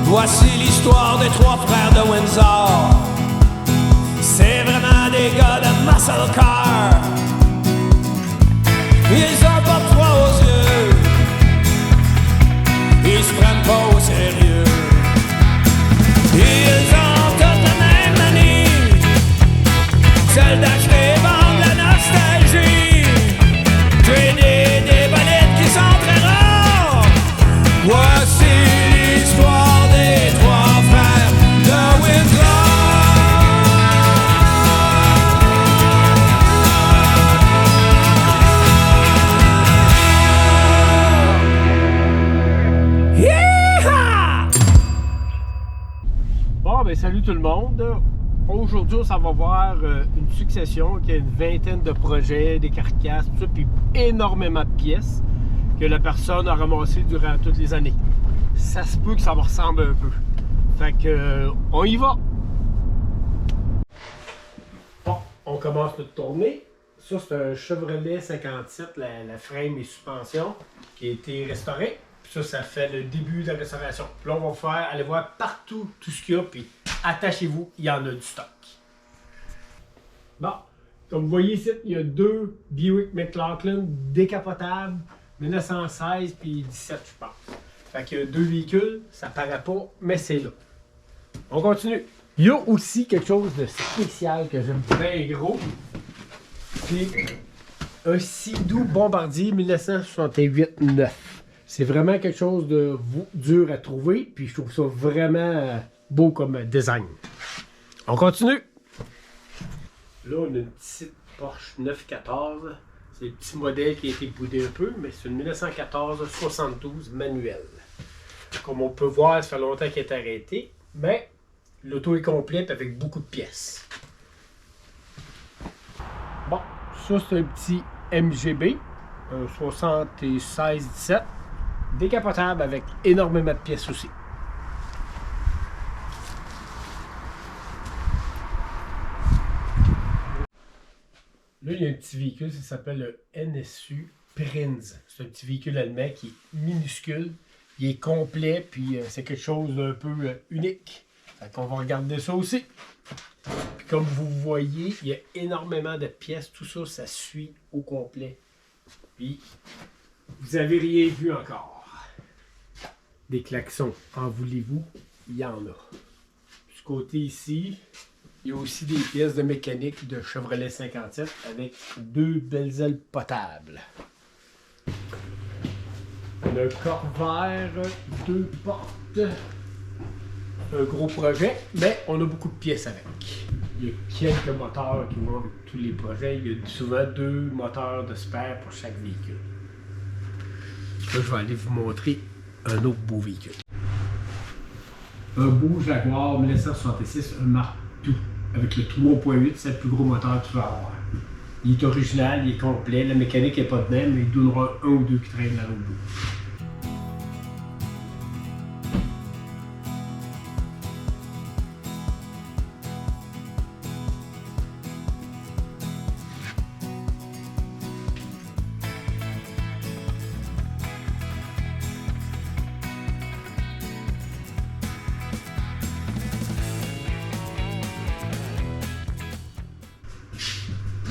Voici l'histoire des trois frères de Windsor. C'est vraiment des gars de muscle car. Ils ont pas froid aux yeux. Ils se prennent pas au sérieux. Ils ont toutes la même manie, celle d'acheter et vendre la nostalgie. Traîner des bolides qui sont très rares. Voici l'histoire des trois frères de Windsor. Bon, ben salut tout le monde. Aujourd'hui, ça va voir une succession qui a une vingtaine de projets, des carcasses, tout ça, puis énormément de pièces que la personne a ramassées durant toutes les années. Ça se peut que ça me ressemble un peu. Fait que, on y va! Bon, on commence notre tournée. Ça, c'est un Chevrolet 57, la frame et suspension, qui a été restauré. Puis ça fait le début de la restauration. Puis là, on va aller voir partout tout ce qu'il y a, puis attachez-vous, il y en a du stock. Bon, comme vous voyez ici, il y a deux Buick McLaughlin décapotables, 1916 puis 17, je pense. Fait qu'il y a deux véhicules, ça paraît pas, mais c'est là. On continue. Il y a aussi quelque chose de spécial que j'aime bien gros. C'est un Sea-Doo Bombardier 1968-9. C'est vraiment quelque chose de dur à trouver, puis je trouve ça vraiment beau comme design. On continue. Là, on a une petite Porsche 914. C'est le petit modèle qui a été boudé un peu, mais c'est une 1914-72 manuelle. Comme on peut voir, ça fait longtemps qu'elle est arrêtée, mais l'auto est complète avec beaucoup de pièces. Bon, ça c'est un petit MGB, un 76-17, décapotable avec énormément de pièces aussi. Là, il y a un petit véhicule, ça s'appelle le NSU Prinz. C'est un petit véhicule allemand qui est minuscule. Il est complet, puis c'est quelque chose d'un peu unique. Fait qu'on va regarder ça aussi. Puis comme vous voyez, il y a énormément de pièces. Tout ça, ça suit au complet. Puis, vous avez rien vu encore. Des klaxons, en voulez-vous? Il y en a. Du côté ici, il y a aussi des pièces de mécanique de Chevrolet 57 avec deux belles ailes potables. On a un Corvair, deux portes. Un gros projet, mais on a beaucoup de pièces avec. Il y a quelques moteurs qui vont avec tous les projets. Il y a souvent deux moteurs de spare pour chaque véhicule. Là, je vais aller vous montrer un autre beau véhicule. Un beau Jaguar 1966, un Mark II, avec le 3.8, c'est le plus gros moteur que tu vas avoir. Il est original, il est complet, la mécanique n'est pas de même, mais il donnera un ou deux qui traînent dans l'autre bout.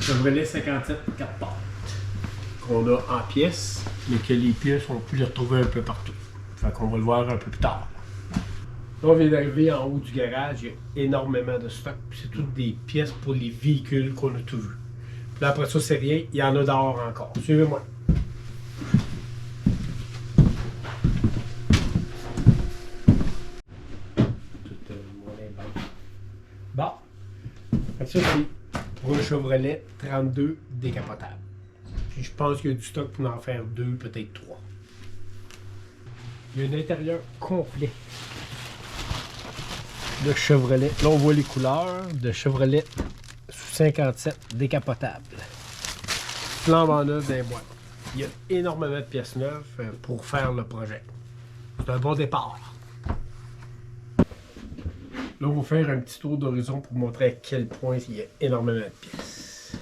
Chevrolet 57 4 portes qu'on a en pièces, mais que les pièces, on peut les retrouver un peu partout. Fait qu'on va le voir un peu plus tard. Là, on vient d'arriver en haut du garage, il y a énormément de stock. C'est toutes des pièces pour les véhicules qu'on a tout vu. Puis là, après ça, c'est rien, il y en a dehors encore. Suivez-moi. Bon. Fait que ça, c'est pour un Chevrolet 32 décapotable. Puis je pense qu'il y a du stock pour en faire deux, peut-être trois. Il y a un intérieur complet de Chevrolet. Là, on voit les couleurs de Chevrolet 57 décapotable. Flambant neuf dans les boîtes. Il y a énormément de pièces neuves pour faire le projet. C'est un bon départ. Là, on va faire un petit tour d'horizon pour montrer à quel point il y a énormément de pièces.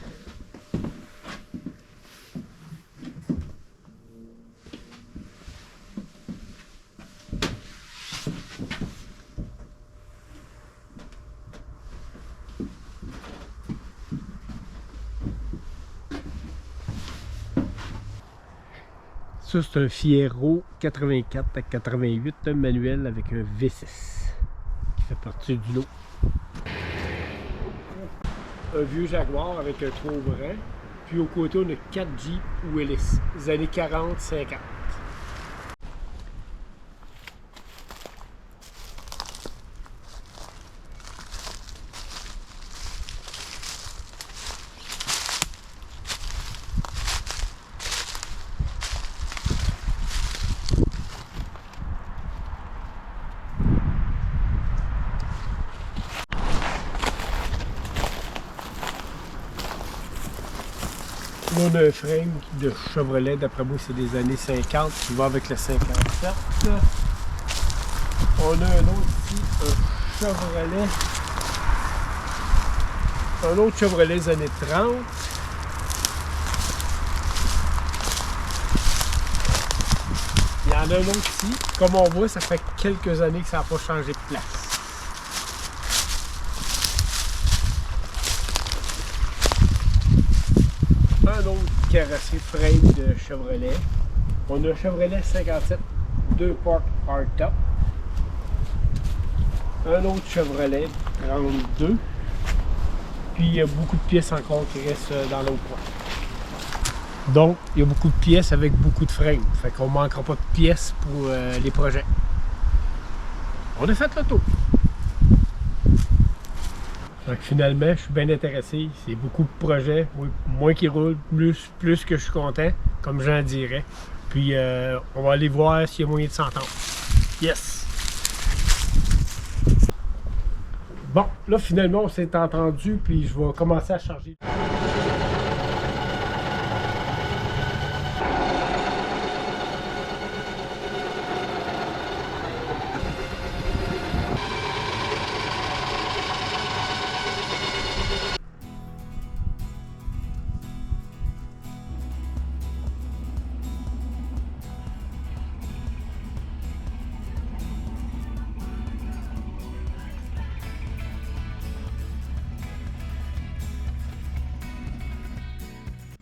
Ça, c'est un Fiero 84 à 88, un manuel avec un V6 qui fait partie du lot. Un vieux Jaguar avec un trou ouvrant. Puis au côté, on a 4 Jeep Willys, des années 40-50. On a un frame de Chevrolet, d'après moi c'est des années 50, qui va avec le 57. On a un autre ici, un Chevrolet. Un autre Chevrolet des années 30. Il y en a un autre ici. Comme on voit, ça fait quelques années que ça n'a pas changé de place. Un autre carrosserie frame de Chevrolet. On a un Chevrolet 57, 2 portes hardtop. Un autre Chevrolet 32. Puis il y a beaucoup de pièces encore qui restent dans l'autre coin. Donc, il y a beaucoup de pièces avec beaucoup de frames. Fait qu'on ne manquera pas de pièces pour les projets. On a fait le tour. Donc finalement, je suis bien intéressé. C'est beaucoup de projets. Oui, moins qui roulent, plus que je suis content, comme j'en dirais. Puis on va aller voir s'il y a moyen de s'entendre. Yes! Bon, là finalement on s'est entendu, puis je vais commencer à charger.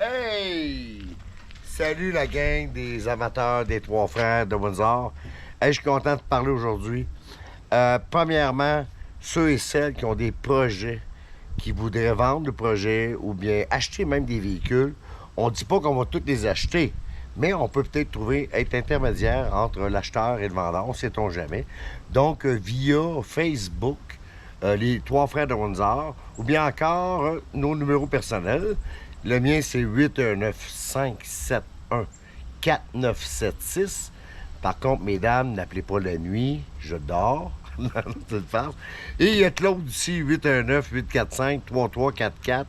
Hey! Salut la gang des amateurs des Trois Frères de Windsor. Hey, je suis content de parler aujourd'hui. Premièrement, ceux et celles qui ont des projets, qui voudraient vendre le projet ou bien acheter même des véhicules, on ne dit pas qu'on va tous les acheter, mais on peut peut-être être intermédiaire entre l'acheteur et le vendeur, on ne sait-on jamais. Donc, via Facebook, les Trois Frères de Windsor, ou bien encore nos numéros personnels. Le mien, c'est 819-571-4976. Par contre, mesdames, n'appelez pas la nuit, je dors. Et il y a Claude ici, 819-845-3344.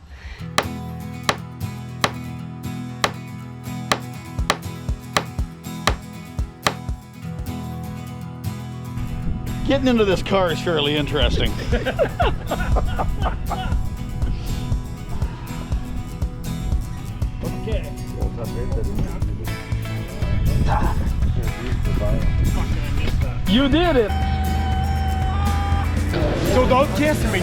Getting into this car is fairly interesting. Okay. You did it! So don't kiss me!